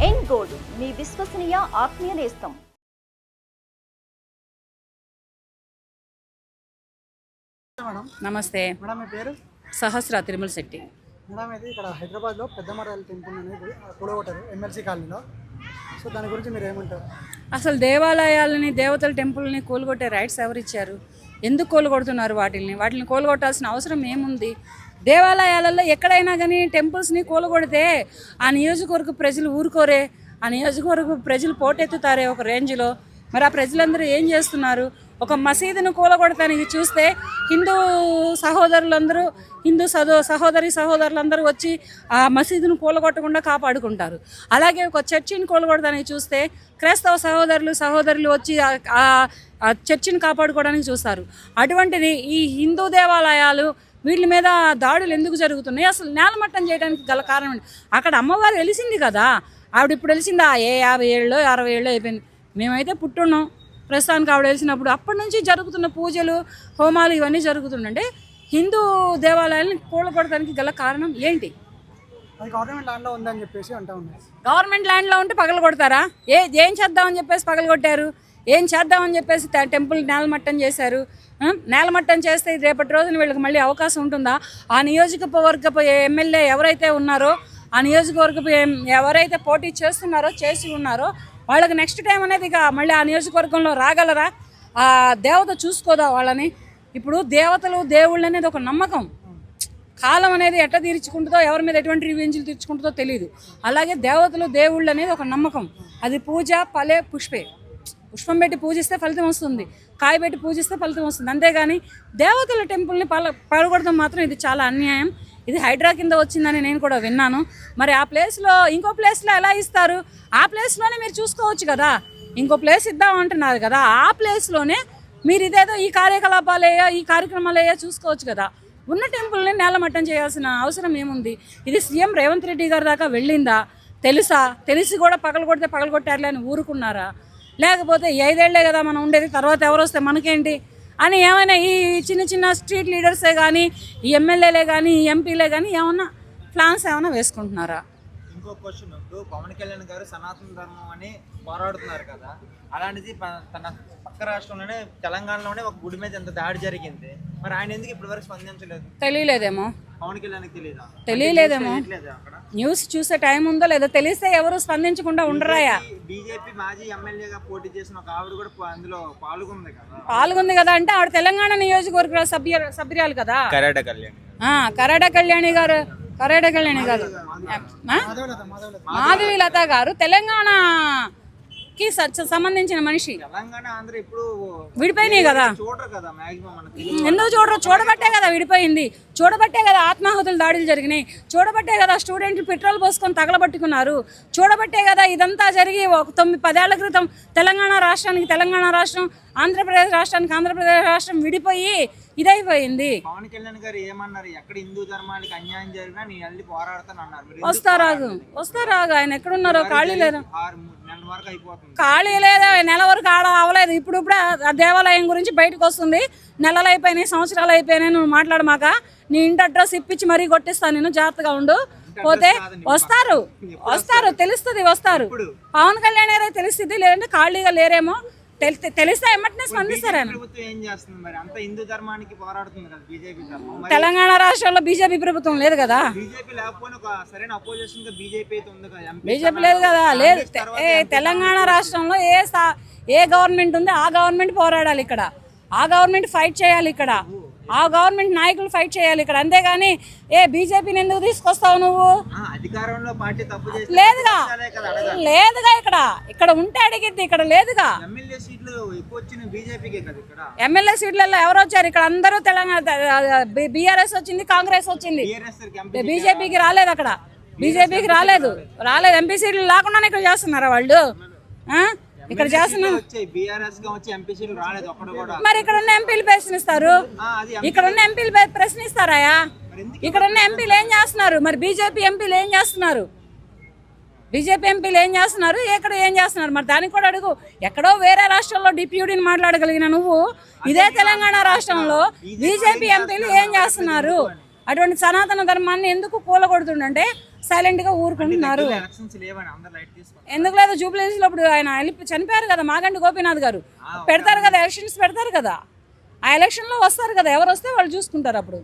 ఎన్ gold మీ విశ్వసనీయ ఆత్మీయ నేస్తం. నమస్తే మేడం, మీ పేరు? సహస్ర తిరుమల శెట్టి. మేడం, ఇది ఇక్కడ హైదరాబాద్లో పెద్దమరాల టెంపుల్ అనేది కూడగొట్టారు ఎమ్మెల్సీ కాలనీలో. సో దాని గురించి మీరు ఏమంటారు? అసలు దేవాలయాలని, దేవతల టెంపుల్ని కూలగొట్టే రైట్స్ ఎవరిచ్చారు? ఎందుకు కూలగొడుతున్నారు? వాటిని కూలగొట్టాల్సిన అవసరం ఏముంది? దేవాలయాలలో ఎక్కడైనా కానీ టెంపుల్స్ని కూలగొడితే ఆ నియోజకవర్గ ప్రజలు ఊరుకోరే, ఆ నియోజకవర్గ ప్రజలు పోటెత్తుతారే ఒక రేంజ్లో. మరి ఆ ప్రజలందరూ ఏం చేస్తున్నారు? ఒక మసీదును కూలగొడతానికి చూస్తే హిందూ సహోదరులందరూ, సహోదరులందరూ వచ్చి ఆ మసీదును కూలగొట్టకుండా కాపాడుకుంటారు. అలాగే ఒక చర్చిని కూలగొడతానికి చూస్తే క్రైస్తవ సహోదరులు వచ్చి ఆ చర్చిని కాపాడుకోవడానికి చూస్తారు. అటువంటిది ఈ హిందూ దేవాలయాలు వీళ్ళ మీద దాడులు ఎందుకు జరుగుతున్నాయి? అసలు నేలమట్టం చేయడానికి గల కారణం అక్కడ అమ్మవారు వెలిసింది కదా. ఆవిడ ఇప్పుడు వెలిసిందా? 50 ఏళ్ళు 60 ఏళ్ళు అయిపోయింది. మేమైతే పుట్టున్నాం ప్రస్తుతానికి ఆవిడ వెలిసినప్పుడు. అప్పటి నుంచి జరుగుతున్న పూజలు, హోమాలు ఇవన్నీ జరుగుతుండే. హిందూ దేవాలయాలను కూలగొడడానికి గల కారణం ఏంటి? అది గవర్నమెంట్ ల్యాండ్లో ఉందని చెప్పేసి అంటా ఉన్నాయి. గవర్నమెంట్ ల్యాండ్లో ఉంటే పగలగొడతారా? ఏం చేద్దామని చెప్పేసి పగలగొట్టారు? ఏం చేద్దామని చెప్పేసి టెంపుల్ నేలమట్టం చేశారు. నేలమట్టం చేస్తే రేపటి రోజున వీళ్ళకి మళ్ళీ అవకాశం ఉంటుందా? ఆ నియోజకవర్గపు ఎమ్మెల్యే ఎవరైతే ఉన్నారో, ఆ నియోజకవర్గపు ఎవరైతే పోటీ చేసి ఉన్నారో వాళ్ళకి నెక్స్ట్ టైం అనేది ఇక మళ్ళీ ఆ నియోజకవర్గంలో రాగలరా? ఆ దేవత చూసుకోదా వాళ్ళని? ఇప్పుడు దేవతలు, దేవుళ్ళు అనేది ఒక నమ్మకం. కాలం అనేది ఎట్లా తీర్చుకుంటుందో, ఎవరి మీద ఎటువంటి రివెంజ్లు తీర్చుకుంటుందో తెలియదు. అలాగే దేవతలు, దేవుళ్ళు అనేది ఒక నమ్మకం. అది పూజ, ఫలే పుష్పే. పుష్పం పెట్టి పూజిస్తే ఫలితం వస్తుంది, కాయ పెట్టి పూజిస్తే ఫలితం వస్తుంది. అంతేగాని దేవతల టెంపుల్ని పడగొడతాం మాత్రం ఇది చాలా అన్యాయం. ఇది హైడ్రా కింద వచ్చిందని నేను కూడా విన్నాను. మరి ఆ ప్లేస్లో ఇంకో ప్లేస్లో ఎలా ఇస్తారు? ఆ ప్లేస్లోనే మీరు చూసుకోవచ్చు కదా. ఇంకో ప్లేస్ ఇద్దామంటున్నారు కదా, ఆ ప్లేస్లోనే మీరు ఇదేదో ఈ కార్యక్రమాలయ్యా చూసుకోవచ్చు కదా. ఉన్న టెంపుల్ని నేలమట్టం చేయాల్సిన అవసరం ఏముంది? ఇది సీఎం రేవంత్ రెడ్డి గారి దాకా వెళ్ళిందా? తెలిసి కూడా పగలగొట్టారులే అని ఊరుకున్నారా? లేకపోతే 5 ఏళ్లే కదా మనం ఉండేది, తర్వాత ఎవరు వస్తే మనకేంటి అని ఏమైనా ఈ చిన్న స్ట్రీట్ లీడర్సే కానీ, ఈ ఎమ్మెల్యేలే కానీ, ఈ ఎంపీలే కానీ ఏమన్నా ప్లాన్స్ ఏమైనా వేసుకుంటున్నారా? ఇంకో క్వశ్చన్, పవన్ కళ్యాణ్ గారు సనాతన ధర్మం అని పోరాడుతున్నారు కదా, అలాంటిది తన పక్క రాష్ట్రంలోనే తెలంగాణలోనే ఒక గుడి మీద ఎంత దాడి జరిగింది, మరి ఆయన ఎందుకు ఇప్పటివరకు స్పందించలేదు? తెలియలేదేమో. పవన్ కళ్యాణ్ తెలియలేదేమో. న్యూస్ చూసే టైం ఉందో లేదో తెలిస్తే ఎవరు స్పందించకుండా ఉండరాయా? బీజేపీ మాజీ ఎమ్మెల్యేగా పోటీ చేసిన ఒక ఆవిడ కూడా అందులో పాల్గొంది కదా. అంటే ఆవిడ తెలంగాణ నియోజకవర్గ సభ్యురాలు కదా, కరాడ కళ్యాణి గారు. మాధవి లత గారు తెలంగాణకి సంబంధించిన మనిషి. విడిపోయినాయి కదా. ఎందుకు చూడరు? చూడబట్టే కదా విడిపోయింది. చూడబట్టే కదా ఆత్మాహుతులు దాడులు జరిగినాయి. చూడబట్టే కదా స్టూడెంట్లు పెట్రోల్ పోసుకొని తగలబట్టుకున్నారు. చూడబట్టే కదా ఇదంతా జరిగి ఒక 9-10 ఏళ్ల క్రితం తెలంగాణ రాష్ట్రం, ఆంధ్రప్రదేశ్ రాష్ట్రం విడిపోయి ఇదైపోయింది. పవన్ కళ్యాణ్ గారు ఏమన్నారు? ఎక్కడ హిందూ ధర్మానికి అన్యాయం జరిగినా నేను వెళ్ళి పోరాడతానన్నారు. వస్తారాగు ఆయన ఎక్కడున్నారో ఖాళీ లేదా? నెల వరకు అవ్వలేదు. ఇప్పుడు ఆ దేవాలయం గురించి బయటకు వస్తుంది. నెలలు అయిపోయినాయి, సంవత్సరాలు అయిపోయినాయి. నువ్వు మాట్లాడమాక. నీ ఇంటి అడ్రస్ ఇప్పించి మరీ కొట్టిస్తాను నేను. జాగ్రత్తగా ఉండు. పోతే వస్తారు తెలుస్తుంది. వస్తారు. పవన్ కళ్యాణ్ గారు తెలుస్తుంది. లేదంటే ఖాళీగా లేరేమో. తెలిస్తే ఎమ్మటనే స్పందిస్తారు. తెలంగాణ రాష్ట్రంలో బీజేపీ ప్రభుత్వం లేదు కదా. బీజేపీ లేదు కదా. లేదు. తెలంగాణ రాష్ట్రంలో ఏ గవర్నమెంట్ ఉంది ఆ గవర్నమెంట్ పోరాడాలి ఇక్కడ. ఆ గవర్నమెంట్ ఫైట్ చేయాలి ఇక్కడ. ఆ గవర్నమెంట్ నాయకులు ఫైట్ చేయాలి ఇక్కడ. అంతేగాని బీజేపీని ఎందుకు తీసుకొస్తావు నువ్వు? లేదుగా ఇక్కడ ఉంటే అడిగిద్ది. ఇక్కడ లేదుగా. ఎమ్మెల్యే సీట్లలో ఎవరు వచ్చారు? ఇక్కడ అందరూ తెలంగాణ బీఆర్ఎస్ వచ్చింది, కాంగ్రెస్ వచ్చింది. బీజేపీకి రాలేదు. అక్కడ బీజేపీకి రాలేదు. ఎంపీ సీట్లు లేకుండానే ఇక్కడ చేస్తున్నారా వాళ్ళు? ఇక్కడ చేస్తున్నారు. మరి ఇక్కడ ఉన్న ఎంపీలు ప్రశ్నిస్తారు. ఇక్కడ ఉన్న ఎంపీలు ప్రశ్నిస్తారాయా? ఇక్కడ ఉన్న ఎంపీలు ఏం చేస్తున్నారు? మరి బీజేపీ ఎంపీలు ఏం చేస్తున్నారు? ఎక్కడ ఏం చేస్తున్నారు? మరి దానికి కూడా అడుగు. ఎక్కడో వేరే రాష్ట్రంలో డిప్యూటీని మాట్లాడగలిగిన నువ్వు ఇదే తెలంగాణ రాష్ట్రంలో బీజేపీ ఎంపీలు ఏం చేస్తున్నారు? అటువంటి సనాతన ధర్మాన్ని ఎందుకు కూలగొడుతుండంటే సైలెంట్గా ఊరుకుంటున్నారు. ఎలక్షన్స్ లేవని అందరు లైట్ తీసుకుంటారు. ఎందుకు లేదు, జూబ్లీహిల్స్లో ఇప్పుడు ఆయన చనిపోయారు కదా మాగంటి గోపీనాథ్ గారు, పెడతారు కదా ఎలక్షన్స్ పెడతారు కదా, ఆ ఎలక్షన్లో వస్తారు కదా, ఎవరు వస్తే వాళ్ళు చూసుకుంటారు అప్పుడు.